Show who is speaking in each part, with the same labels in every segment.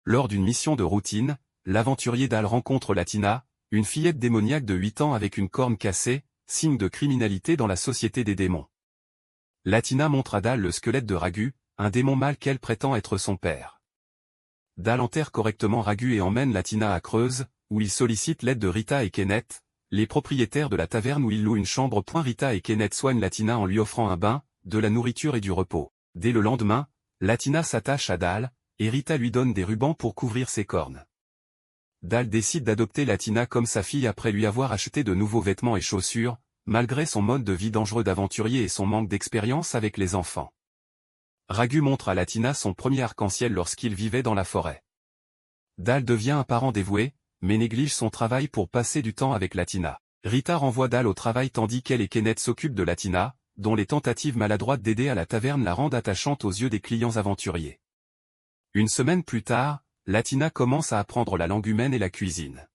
Speaker 1: Lors d'une mission de routine, l'aventurier Dal rencontre Latina, une fillette démoniaque de 8 ans avec une corne cassée, signe de criminalité dans la société des démons. Latina montre à Dal le squelette de Ragu, un démon mâle qu'elle prétend être son père. Dal enterre correctement Ragu et emmène Latina à Creuse, où il sollicite l'aide de Rita et Kenneth, les propriétaires de la taverne où il loue une chambre. Rita et Kenneth soignent Latina en lui offrant un bain, de la nourriture et du repos. Dès le lendemain, Latina s'attache à Dal, et Rita lui donne des rubans pour couvrir ses cornes. Dal décide d'adopter Latina comme sa fille après lui avoir acheté de nouveaux vêtements et chaussures, malgré son mode de vie dangereux d'aventurier et son manque d'expérience avec les enfants. Ragu montre à Latina son premier arc-en-ciel lorsqu'il vivait dans la forêt. Dal devient un parent dévoué, mais néglige son travail pour passer du temps avec Latina. Rita renvoie Dal au travail tandis qu'elle et Kenneth s'occupent de Latina, dont les tentatives maladroites d'aider à la taverne la rendent attachante aux yeux des clients aventuriers. Une semaine plus tard, Latina commence à apprendre la langue humaine et la cuisine.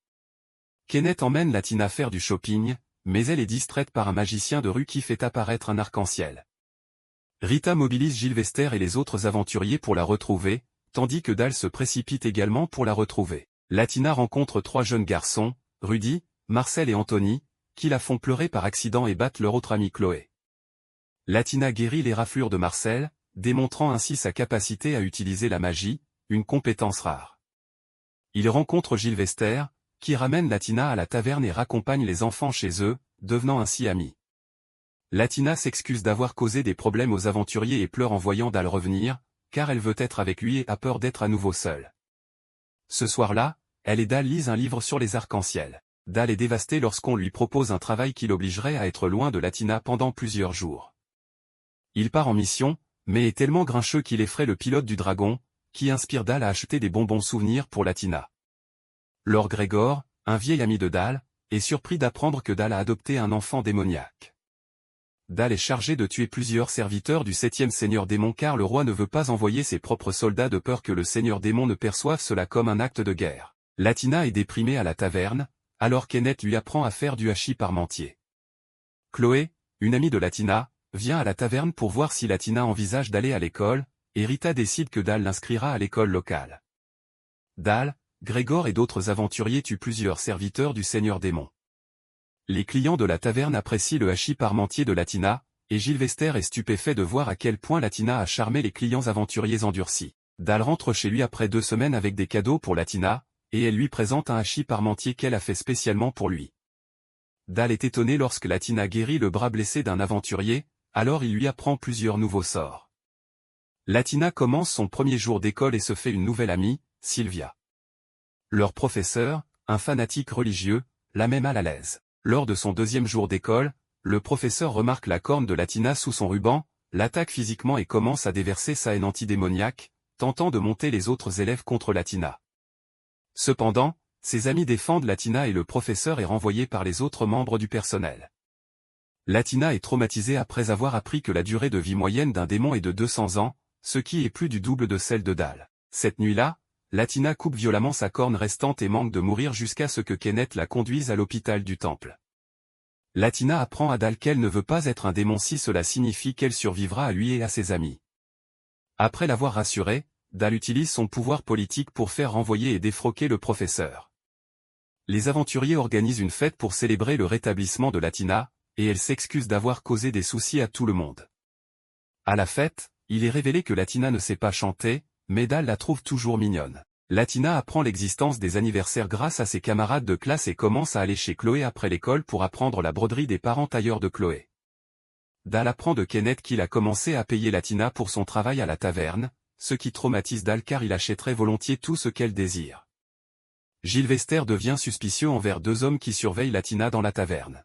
Speaker 1: Kenneth emmène Latina faire du shopping, mais elle est distraite par un magicien de rue qui fait apparaître un arc-en-ciel. Rita mobilise Gilvester et les autres aventuriers pour la retrouver, tandis que Dal se précipite également pour la retrouver. Latina rencontre 3 jeunes garçons, Rudy, Marcel et Anthony, qui la font pleurer par accident et battent leur autre amie Chloé. Latina guérit les raflures de Marcel, démontrant ainsi sa capacité à utiliser la magie, une compétence rare. Il rencontre Gilvester, qui ramène Latina à la taverne et raccompagne les enfants chez eux, devenant ainsi amis. Latina s'excuse d'avoir causé des problèmes aux aventuriers et pleure en voyant Dal revenir, car elle veut être avec lui et a peur d'être à nouveau seule. Ce soir-là, elle et Dal lisent un livre sur les arcs-en-ciel. Dal est dévasté lorsqu'on lui propose un travail qui l'obligerait à être loin de Latina pendant plusieurs jours. Il part en mission, mais est tellement grincheux qu'il effraie le pilote du dragon, qui inspire Dal à acheter des bonbons souvenirs pour Latina. Lord Gregor, un vieil ami de Dal, est surpris d'apprendre que Dal a adopté un enfant démoniaque. Dal est chargé de tuer plusieurs serviteurs du 7e seigneur démon car le roi ne veut pas envoyer ses propres soldats de peur que le seigneur démon ne perçoive cela comme un acte de guerre. Latina est déprimée à la taverne, alors Kenneth lui apprend à faire du hachis parmentier. Chloé, une amie de Latina, vient à la taverne pour voir si Latina envisage d'aller à l'école, et Rita décide que Dal l'inscrira à l'école locale. Dal, Grégor et d'autres aventuriers tuent plusieurs serviteurs du seigneur démon. Les clients de la taverne apprécient le hachis parmentier de Latina, et Gilvester est stupéfait de voir à quel point Latina a charmé les clients aventuriers endurcis. Dal rentre chez lui après 2 semaines avec des cadeaux pour Latina, et elle lui présente un hachis parmentier qu'elle a fait spécialement pour lui. Dal est étonné lorsque Latina guérit le bras blessé d'un aventurier, alors il lui apprend plusieurs nouveaux sorts. Latina commence son premier jour d'école et se fait une nouvelle amie, Sylvia. Leur professeur, un fanatique religieux, la met mal à l'aise. Lors de son 2e jour d'école, le professeur remarque la corne de Latina sous son ruban, l'attaque physiquement et commence à déverser sa haine antidémoniaque, tentant de monter les autres élèves contre Latina. Cependant, ses amis défendent Latina et le professeur est renvoyé par les autres membres du personnel. Latina est traumatisée après avoir appris que la durée de vie moyenne d'un démon est de 200 ans, ce qui est plus du double de celle de Dal. Cette nuit-là, Latina coupe violemment sa corne restante et manque de mourir jusqu'à ce que Kenneth la conduise à l'hôpital du temple. Latina apprend à Dal qu'elle ne veut pas être un démon si cela signifie qu'elle survivra à lui et à ses amis. Après l'avoir rassuré, Dal utilise son pouvoir politique pour faire renvoyer et défroquer le professeur. Les aventuriers organisent une fête pour célébrer le rétablissement de Latina, et elle s'excuse d'avoir causé des soucis à tout le monde. À la fête, il est révélé que Latina ne sait pas chanter, mais Dal la trouve toujours mignonne. Latina apprend l'existence des anniversaires grâce à ses camarades de classe et commence à aller chez Chloé après l'école pour apprendre la broderie des parents tailleurs de Chloé. Dal apprend de Kenneth qu'il a commencé à payer Latina pour son travail à la taverne, ce qui traumatise Dal car il achèterait volontiers tout ce qu'elle désire. Gilvester devient suspicieux envers 2 hommes qui surveillent Latina dans la taverne.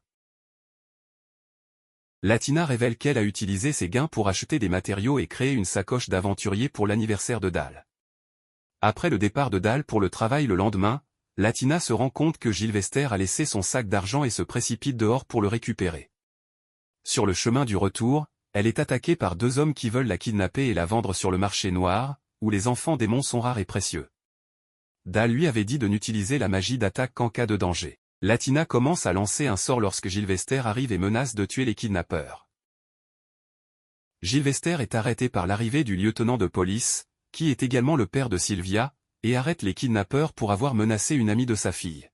Speaker 1: Latina révèle qu'elle a utilisé ses gains pour acheter des matériaux et créer une sacoche d'aventurier pour l'anniversaire de Dal. Après le départ de Dal pour le travail le lendemain, Latina se rend compte que Gilvester a laissé son sac d'argent et se précipite dehors pour le récupérer. Sur le chemin du retour, elle est attaquée par 2 hommes qui veulent la kidnapper et la vendre sur le marché noir, où les enfants démons sont rares et précieux. Dal lui avait dit de n'utiliser la magie d'attaque qu'en cas de danger. Latina commence à lancer un sort lorsque Gilvester arrive et menace de tuer les kidnappeurs. Gilvester est arrêté par l'arrivée du lieutenant de police, qui est également le père de Sylvia, et arrête les kidnappeurs pour avoir menacé une amie de sa fille.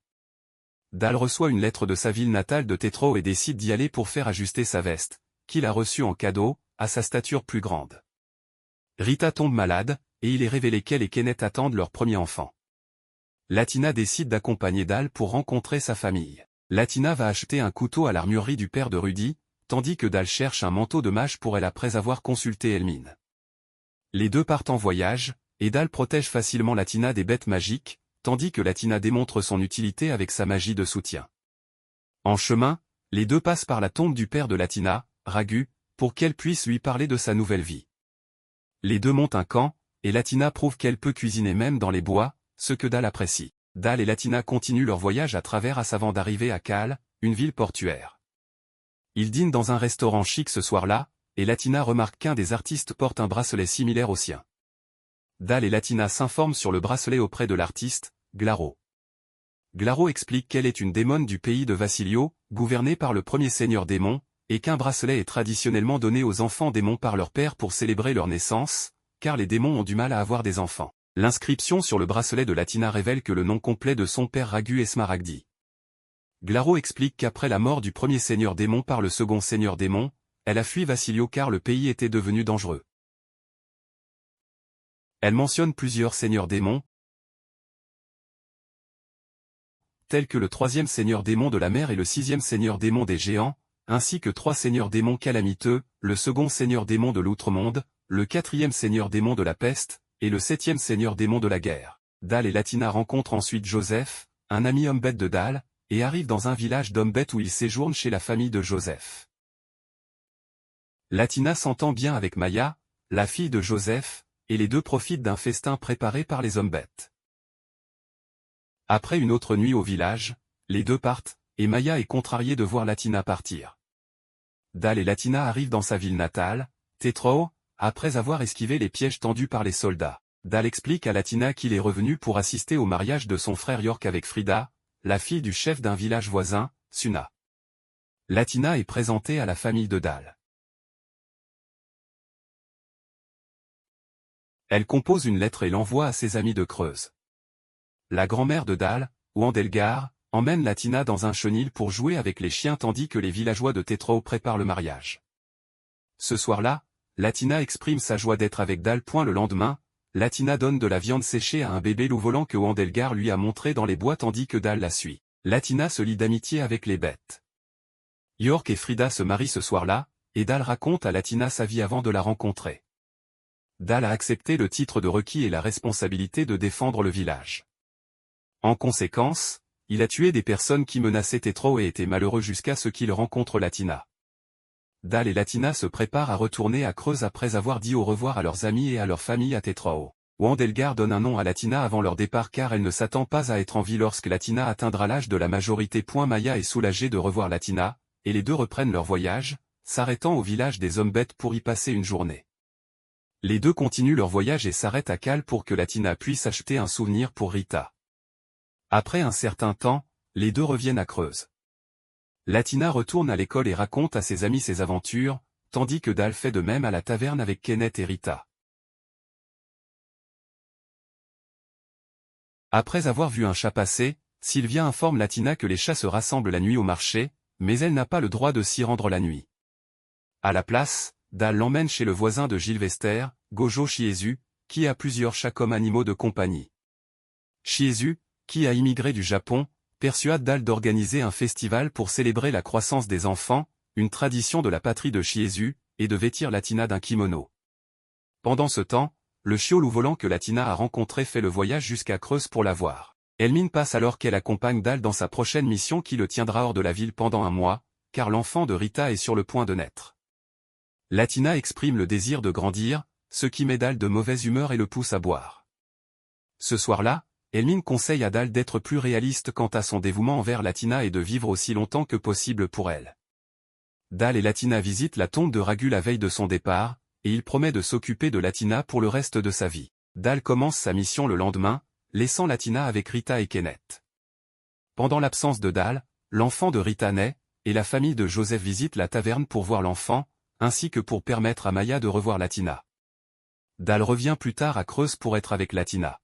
Speaker 1: Dal reçoit une lettre de sa ville natale de Tétro et décide d'y aller pour faire ajuster sa veste, qu'il a reçue en cadeau, à sa stature plus grande. Rita tombe malade, et il est révélé qu'elle et Kenneth attendent leur premier enfant. Latina décide d'accompagner Dal pour rencontrer sa famille. Latina va acheter un couteau à l'armurerie du père de Rudy, tandis que Dal cherche un manteau de mage pour elle après avoir consulté Elmine. Les deux partent en voyage, et Dal protège facilement Latina des bêtes magiques, tandis que Latina démontre son utilité avec sa magie de soutien. En chemin, les deux passent par la tombe du père de Latina, Ragu, pour qu'elle puisse lui parler de sa nouvelle vie. Les deux montent un camp, et Latina prouve qu'elle peut cuisiner même dans les bois, ce que Dal apprécie. Dal et Latina continuent leur voyage à travers As avant d'arriver à Kaal, une ville portuaire. Ils dînent dans un restaurant chic ce soir-là, et Latina remarque qu'un des artistes porte un bracelet similaire au sien. Dal et Latina s'informent sur le bracelet auprès de l'artiste, Glaro. Glaro explique qu'elle est une démone du pays de Vassilio, gouvernée par le premier seigneur démon, et qu'un bracelet est traditionnellement donné aux enfants démons par leur père pour célébrer leur naissance, car les démons ont du mal à avoir des enfants. L'inscription sur le bracelet de Latina révèle que le nom complet de son père Ragu est Smaragdi. Glaro explique qu'après la mort du premier seigneur démon par le second seigneur démon, elle a fui Vassilio car le pays était devenu dangereux. Elle mentionne plusieurs seigneurs démons, tels que le troisième seigneur démon de la mer et le sixième seigneur démon des géants, ainsi que trois seigneurs démons calamiteux, le second seigneur démon de l'outre-monde, le quatrième seigneur démon de la peste, et le septième seigneur démon de la guerre. Dal et Latina rencontrent ensuite Joseph, un ami homme-bête de Dal, et arrivent dans un village d'hommes-bêtes où ils séjournent chez la famille de Joseph. Latina s'entend bien avec Maya, la fille de Joseph, et les deux profitent d'un festin préparé par les hommes-bêtes. Après une autre nuit au village, les deux partent, et Maya est contrariée de voir Latina partir. Dal et Latina arrivent dans sa ville natale, Tétro, après avoir esquivé les pièges tendus par les soldats. Dal explique à Latina qu'il est revenu pour assister au mariage de son frère York avec Frida, la fille du chef d'un village voisin, Suna. Latina est présentée à la famille de Dal. Elle compose une lettre et l'envoie à ses amis de Creuse. La grand-mère de Dal, Wandelgar, emmène Latina dans un chenil pour jouer avec les chiens tandis que les villageois de Tétro préparent le mariage. Ce soir-là, Latina exprime sa joie d'être avec Dal. Le lendemain, Latina donne de la viande séchée à un bébé loup volant que Wandelgar lui a montré dans les bois tandis que Dal la suit. Latina se lie d'amitié avec les bêtes. York et Frida se marient ce soir-là, et Dal raconte à Latina sa vie avant de la rencontrer. Dal a accepté le titre de requis et la responsabilité de défendre le village. En conséquence, il a tué des personnes qui menaçaient Tétro et était malheureux jusqu'à ce qu'il rencontre Latina. Dal et Latina se préparent à retourner à Creuse après avoir dit au revoir à leurs amis et à leur famille à Tétro. Wandelgar donne un nom à Latina avant leur départ car elle ne s'attend pas à être en vie lorsque Latina atteindra l'âge de la majorité. Maya est soulagée de revoir Latina, et les deux reprennent leur voyage, s'arrêtant au village des hommes-bêtes pour y passer une journée. Les deux continuent leur voyage et s'arrêtent à Kaal pour que Latina puisse acheter un souvenir pour Rita. Après un certain temps, les deux reviennent à Creuse. Latina retourne à l'école et raconte à ses amis ses aventures, tandis que Dal fait de même à la taverne avec Kenneth et Rita. Après avoir vu un chat passer, Sylvia informe Latina que les chats se rassemblent la nuit au marché, mais elle n'a pas le droit de s'y rendre la nuit. À la place, Dal l'emmène chez le voisin de Gilvester, Gojo Shiezu, qui a plusieurs chats comme animaux de compagnie. Shiezu, qui a immigré du Japon, persuade Dal d'organiser un festival pour célébrer la croissance des enfants, une tradition de la patrie de Shiezu, et de vêtir Latina d'un kimono. Pendant ce temps, le chiot loup volant que Latina a rencontré fait le voyage jusqu'à Creuse pour la voir. Elmine passe alors qu'elle accompagne Dal dans sa prochaine mission qui le tiendra hors de la ville pendant un mois, car l'enfant de Rita est sur le point de naître. Latina exprime le désir de grandir, ce qui met Dal de mauvaise humeur et le pousse à boire. Ce soir-là, Elmine conseille à Dal d'être plus réaliste quant à son dévouement envers Latina et de vivre aussi longtemps que possible pour elle. Dal et Latina visitent la tombe de Ragu la veille de son départ, et il promet de s'occuper de Latina pour le reste de sa vie. Dal commence sa mission le lendemain, laissant Latina avec Rita et Kenneth. Pendant l'absence de Dal, l'enfant de Rita naît, et la famille de Joseph visite la taverne pour voir l'enfant, ainsi que pour permettre à Maya de revoir Latina. Dal revient plus tard à Creuse pour être avec Latina.